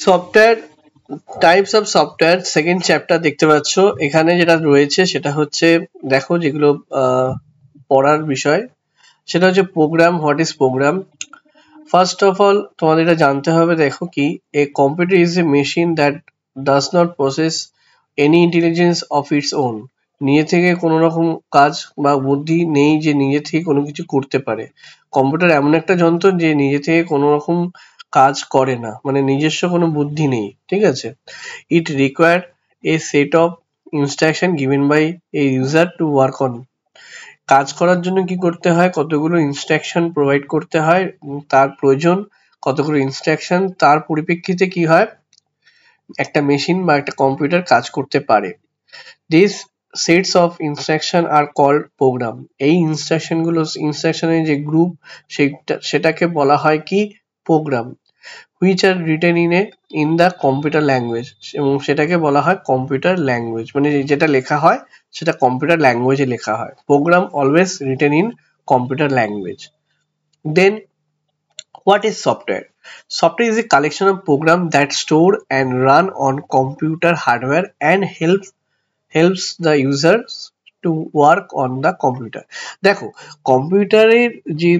Software types of software second chapter দেখতে পাচ্ছ। এখানে যেটা রয়েছে সেটা হচ্ছে, দেখো যেগুলো পড়ার বিষয়, সেটা হচ্ছে program. What is program? First of all তোমাদের এটা জানতে হবে। দেখো কি, a computer is a machine that does not process any intelligence of its own. নিজে থেকে কোনো রকম কাজ বা বুদ্ধি নেই যে নিজে থেকে কোনো কিছু করতে পারে। কম্পিউটার এমন একটা যন্ত্র যে নিজে থেকে কোনো রকম কাজ করে না, মানে নিজস্ব কোনো বুদ্ধি নেই, ঠিক আছে। It require a set of instruction given by a user to work on. কাজ করার জন্য কি করতে হয়, কতগুলো ইনস্ট্রাকশন প্রোভাইড করতে হয়, তার প্রয়োজন কতগুলো ইনস্ট্রাকশন, তার পরিপ্রেক্ষিতে কি হয় একটা মেশিন বা একটা কম্পিউটার কাজ করতে পারে। This sets of instruction are called program. এই ইনস্ট্রাকশনের যে গ্রুপ, সেটাকে বলা হয় কি program. Which are written in the computer language, এবং সেটাকে বলা হয় কম্পিউটার ল্যাঙ্গুয়েজ, মানে যেটা লেখা হয় সেটা কম্পিউটার ল্যাঙ্গুয়েজে লেখা হয়। Program always written in computer language. Then what is software? Software is a collection of programs that store and run on computer hardware and helps the users to work on the computer. দেখো, কম্পিউটারের যে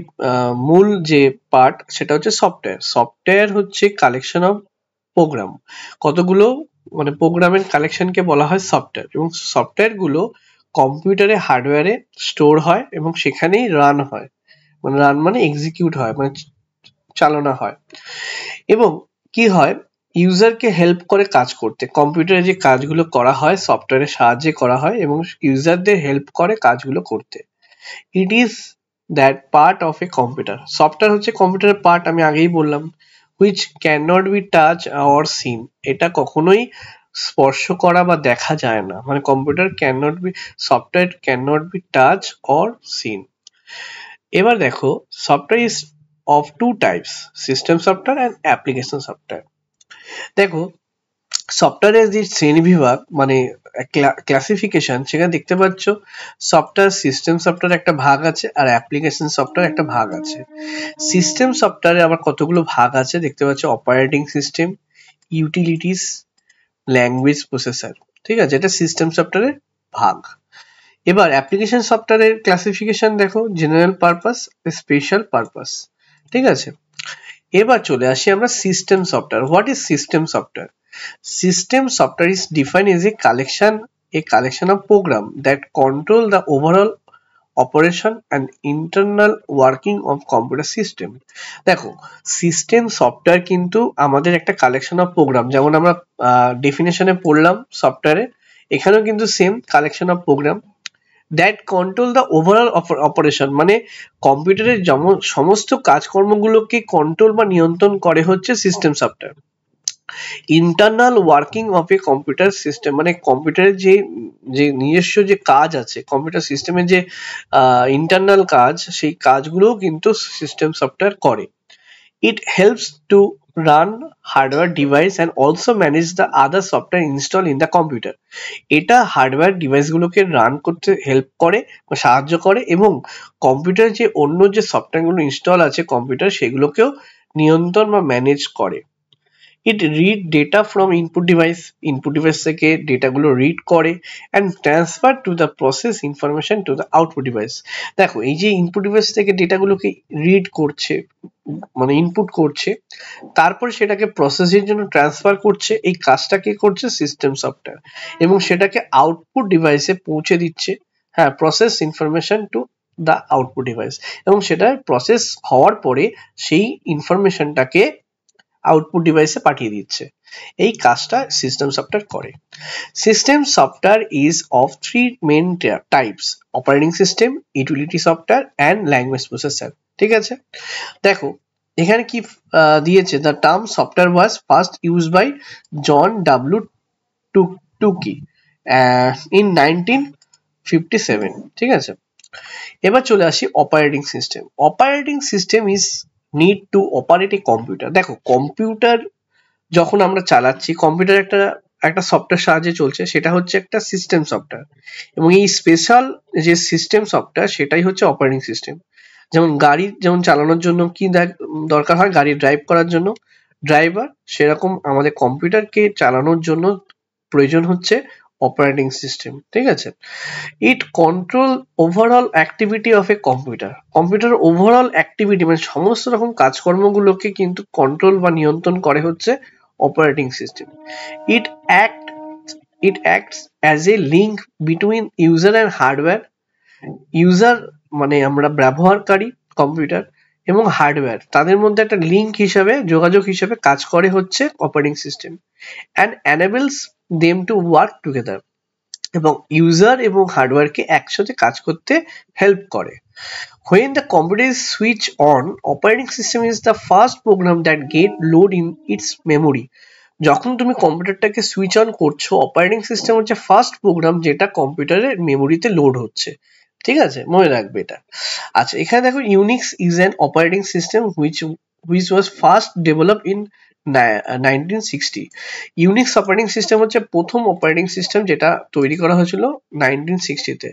মূল যে part সেটা হচ্ছে software. Software হচ্ছে collection of programme, কতগুলো মানে প্রোগ্রামের কালেকশনকে বলা হয় সফটওয়্যার, এবং সফটওয়্যার গুলো কম্পিউটারে হার্ডওয়্যারে স্টোর হয় এবং সেখানেই রান হয়, মানে রান মানে এক্সিকিউট হয়, মানে চালনা হয়। এবং কি হয়, ইউজারকে হেল্প করে কাজ করতে। কম্পিউটারে যে কাজগুলো করা হয় সফটওয়্যারের সাহায্যে করা হয় এবং ইউজারদের হেল্প করে কাজগুলো করতে। It is that part of a computer. Software হচ্ছে কম্পিউটারের পার্ট, আমি আগেই বললাম। Which can not be touch or seen. এটা কখনোই স্পর্শ করা বা দেখা যায় না, মানে computer can not be, software can not be touch or seen. এবার দেখো, software is of two types, system software and application software. দেখো, সফটওয়্যারের যে শ্রেণীবিভাগ মানে ক্লাসিফিকেশন, সেখানে দেখতে পাচ্ছ সফটওয়্যার সিস্টেম সফটওয়্যার একটা ভাগ আছে আর অ্যাপ্লিকেশন সফটওয়্যার একটা ভাগ আছে। সিস্টেম সফটওয়্যারে আবার কতগুলো ভাগ আছে দেখতে পাচ্ছ, operating system, utilities, language processor, ঠিক আছে, এটা সিস্টেম সফটওয়্যারের ভাগ। এবার অ্যাপ্লিকেশন সফটওয়্যারের ক্লাসিফিকেশন দেখো, জেনারেল পারপাস, স্পেশাল পারপাস, ঠিক আছে। এবার চলে আসি আমরা system software. What is system software? System software is defined as a collection of programs that control the overall operation and internal working of computer system. দেখো, system software কিন্তু আমাদের একটা কালেকশন অফ প্রোগ্রাম, যেমন আমরা ডেফিনেশনে পড়লাম সফটওয়্যারে, এখানেও কিন্তু same collection of program that control the overall operation, মানে কম্পিউটারের যেমন সমস্ত কাজকর্মগুলোকে কন্ট্রোল বা নিয়ন্ত্রণ করে হচ্ছে system software. Internal working of a computer system, মানে কম্পিউটারের যে যে নিজস্ব যে কাজ আছে, কম্পিউটার সিস্টেমের যে ইন্টারনাল কাজ, সেই কাজগুলোও কিন্তু সিস্টেম সফটওয়্যার করে। It helps to run hardware device and also manage the other software install in the computer. এটা হার্ডওয়্যার ডিভাইসগুলোকে রান করতে হেল্প করে বা সাহায্য করে, এবং কম্পিউটার যে অন্য যে সফটওয়্যারগুলো ইনস্টল আছে কম্পিউটার, সেগুলোকেও নিয়ন্ত্রণ বা ম্যানেজ করে। ইট read data from input device থেকে ডেটাগুলো রিড করে and transfer to the process information to the output device. দেখো, এই যে ইনপুট ডিভাইস থেকে ডেটাগুলোকে রিড করছে, মানে ইনপুট করছে, তারপর সেটাকে প্রসেসের জন্য ট্রান্সফার করছে, এই কাজটা কে করছে সিস্টেম সফটওয়্যার, এবং সেটাকে আউটপুট ডিভাইসে পৌঁছে দিচ্ছে। হ্যাঁ, process information to the output device, এবং সেটা প্রসেস হওয়ার পরে সেই ইনফরমেশনটাকে আউটপুট ডিভাইসে পাঠিয়ে দিচ্ছে। এই কাজটা সিস্টেম সফটওয়্যার করে। System software is of three main types: operating system, utility software and language processor, ঠিক আছে। দেখো, এখানে কি দিয়েছে, the term software was first use by John W Tukey in 1957, ঠিক আছে। এবার চলে আসি operating system. Operating system is need to operate a computer. দেখো, কম্পিউটার যখন আমরা চালাচ্ছি, কম্পিউটার একটা সফটওয়্যার সাহায্যে চলছে, সেটা হচ্ছে একটা সিস্টেম সফটওয়্যার, এবং এই স্পেশাল যে সিস্টেম সফটওয়্যার সেটাই হচ্ছে অপারেটিং সিস্টেম। যেমন গাড়ি যেমন চালানোর জন্য কি দরকার হয়, গাড়ি ড্রাইভ করার জন্য ড্রাইভার, সেরকম আমাদের কম্পিউটারকে চালানোর জন্য প্রয়োজন হচ্ছে অপারেটিং সিস্টেম। ঠিক আছে, it control overall activity of a computer. Computer overall activity মানে সমস্ত রকম কাজকর্মগুলোকে কিন্তু কন্ট্রোল বা নিয়ন্ত্রণ করে হচ্ছে operating system. It acts as a link between user and hardware. User মানে আমরা ব্যবহারকারী কম্পিউটার এবং হার্ডওয়্যার, তাদের মধ্যে একটা লিঙ্ক হিসাবে, যোগাযোগ হিসাবে কাজ করে হচ্ছে operating system, and enables them to work together, এবং ইউজার এবং হার্ডওয়্যারকে একসাথে কাজ করতে হেল্প করে। When the computer is switched on, operating system is the first program that get load in its memory. যখন তুমি কম্পিউটারটাকে সুইচ অন করছো, অপারেটিং সিস্টেম হচ্ছে ফার্স্ট প্রোগ্রাম যেটা কম্পিউটারের মেমোরিতে লোড হচ্ছে। ঠিক আছে, মনে রাখবে এটা। আচ্ছা, এখানে দেখো Unix is an operating system which was first develop in 1960। Unix operating system হচ্ছে প্রথম অপারেটিং সিস্টেম যেটা তৈরি করা হয়েছিল 1960-তে।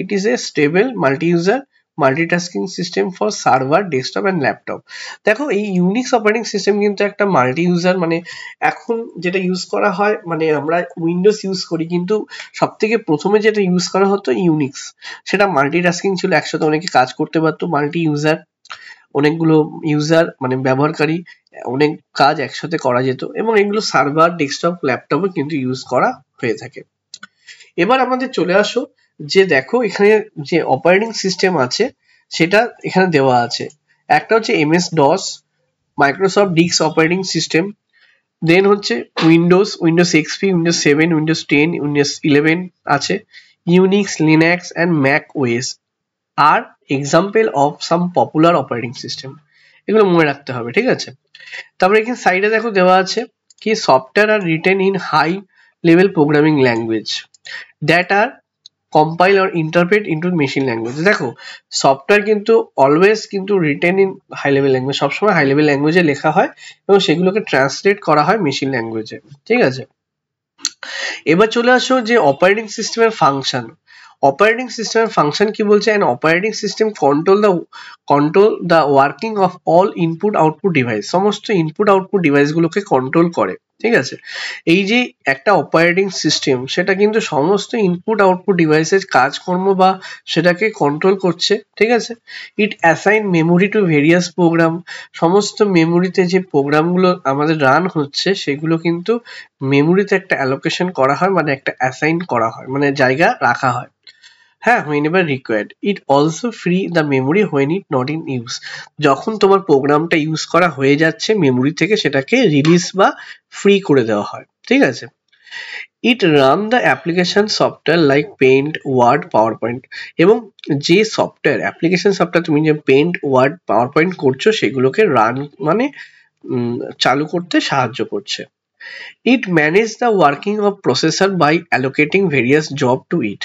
It is a stable multi user multitasking system for server, desktop and laptop. দেখো এই ইউনিক্স অপারেটিং সিস্টেম কিন্তু একটা মাল্টি ইউজার, মানে এখন যেটা ইউজ করা হয়, মানে আমরা উইন্ডোজ ইউজ করি, কিন্তু সব থেকে প্রথমে যেটা ইউজ করা হতো ইউনিক্স, সেটা মাল্টিটাস্কিং ছিল, একসাথে অনেকে কাজ করতে পারতো। মাল্টি ইউজার, অনেকগুলো ইউজার মানে ব্যবহারকারী, অনেক কাজ একসাথে করা যেত, এবং এগুলো সার্ভার, ডেস্কটপ, ল্যাপটপে কিন্তু ইউজ করা হয়ে থাকে। এবার আমাদের চলে আসো যে দেখো এখানে যে অপারেটিং সিস্টেম আছে সেটা এখানে দেওয়া আছে। একটা হচ্ছে MS DOS, Microsoft disk operating system, then হচ্ছে Windows XP, Windows 7, Windows 10, Windows 11 আছে, Unix, Linux and Mac OS are example of some popular operating system. এগুলো মনে রাখতে হবে, ঠিক আছে। তারপরে এখানে সাইডে দেখো দেওয়া আছে কি software are written in high level programming language that are compile or interpret into machine language। দেখো সফটওয়্যার কিন্তু অলওয়েজ কিন্তু written in high level language, সবসময় হাই লেভেল ল্যাঙ্গুয়েজে লেখা হয় এবং সেগুলোকে ট্রান্সলেট করা হয় মেশিন ল্যাঙ্গুয়েজে। ঠিক আছে, এবার চলে আসো যে অপারেটিং সিস্টেমের ফাংশন। অপারেটিং সিস্টেমের ফাংশন কি বলছে? An operating system control the working of all input output device. সমস্ত ইনপুট আউটপুট ডিভাইসগুলোকে কন্ট্রোল করে। ঠিক আছে, এই যে একটা অপারেটিং সিস্টেম সেটা কিন্তু সমস্ত ইনপুট আউটপুট ডিভাইসের কাজকর্ম বা সেটাকে কন্ট্রোল করছে। ঠিক আছে, it assign memory to various program. সমস্ত মেমোরিতে যে প্রোগ্রামগুলো আমাদের রান হচ্ছে সেগুলো কিন্তু মেমোরিতে একটা অ্যালোকেশন করা হয়, মানে একটা অ্যাসাইন করা হয়, মানে জায়গা রাখা হয়। হ্যাঁ, whenever required. It also free the memory when it not in use. যখন তোমার প্রোগ্রামটা ইউজ করা হয়ে যাচ্ছে মেমোরি থেকে সেটাকে রিলিজ বা ফ্রি করে দেওয়া হয়। ঠিক আছে, it run the application software like paint, word, PowerPoint. এবং যে সফটওয়্যার অ্যাপ্লিকেশন সফটওয়্যার তুমি যে পেইন্ট, ওয়ার্ড, পাওয়ার পয়েন্ট করছো সেগুলোকে রান মানে চালু করতে সাহায্য করছে। It manage the working of processor by allocating various job to it.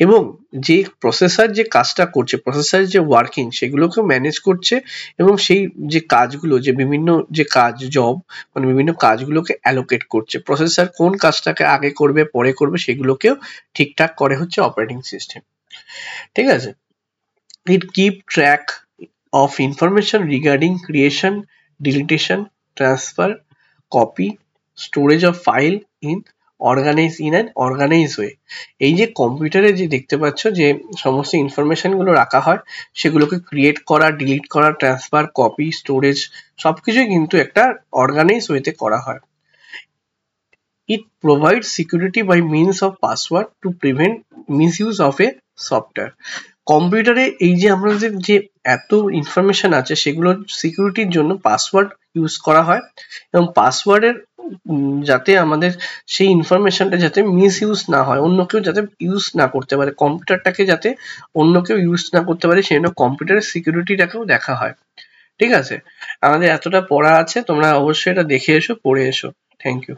এবং যে প্রসেসর যে কাজটা করছে, প্রসেসর যে ওয়ার্কিং সেগুলোকে ম্যানেজ করছে, এবং সেই যে কাজগুলো, যে বিভিন্ন যে কাজ জব মানে বিভিন্ন কাজগুলোকে অ্যালোকেট করছে। প্রসেসর কোন কাজটাকে আগে করবে পরে করবে সেগুলোকেও ঠিকঠাক করে হচ্ছে অপারেটিং সিস্টেম। ঠিক আছে, it keep track of information regarding creation, deletion, transfer, copy, storage of file in organize way. এই যে কম্পিউটারে যে দেখতে পাচ্ছ যে সমস্ত ইনফরমেশন গুলো রাখা হয় সেগুলোকে ক্রিয়েট করা, ডিলিট করা, ট্রান্সফার, কপি, স্টোরেজ সবকিছুই কিন্তু একটা অর্গানাইজ ওয়েতে করা হয়। It provide security by means of password to prevent misuse of a software. কম্পিউটারে এই যে আমাদের যে এত ইনফরমেশন আছে সেগুলো সিকিউরিটির জন্য পাসওয়ার্ড ইউজ করা হয়, এবং পাসওয়ার্ডের যাতে আমাদের সেই ইনফরমেশনটা যাতে মিস ইউজ না হয়, অন্য কেউ যাতে ইউজ না করতে পারে, কম্পিউটারটাকে যাতে অন্য কেউ ইউজ না করতে পারে, সেই জন্য কম্পিউটারের সিকিউরিটিটাকেও দেখা হয়। ঠিক আছে, আমাদের এতটা পড়া আছে, তোমরা অবশ্যই এটা দেখে এসো, পড়ে এসো। Thank you.